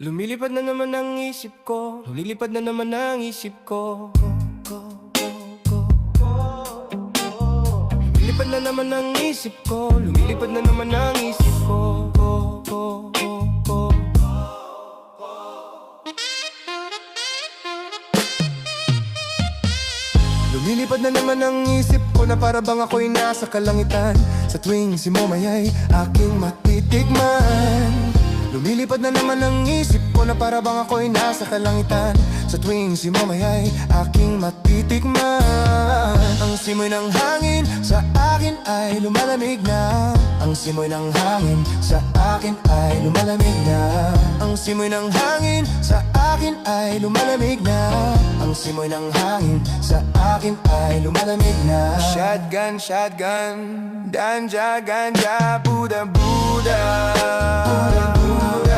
Lumilipad na naman ang isip ko, lumilipad na naman ang isip ko. Lumilipad na naman ang isip ko, lumilipad na naman ang isip ko. Lumilipad na naman ang isip ko na para bang ako'y nasa kalangitan. Sa tuwing si Momay ay aking matitikman. Lumilipad na naman ang isip ko na para bang ako'y nasa kalangitan. Sa tuwing si Momay ay aking matitikman. Ang simoy ng hangin sa akin ay lumalamig na. Ang simoy ng hangin sa akin ay lumalamig na. Ang simoy ng hangin sa akin ay lumalamig na. Ang simoy ng hangin sa akin ay lumalamig na. Shotgun, shotgun, ganja, ganja, Buddha, Buddha, Buddha, Buddha.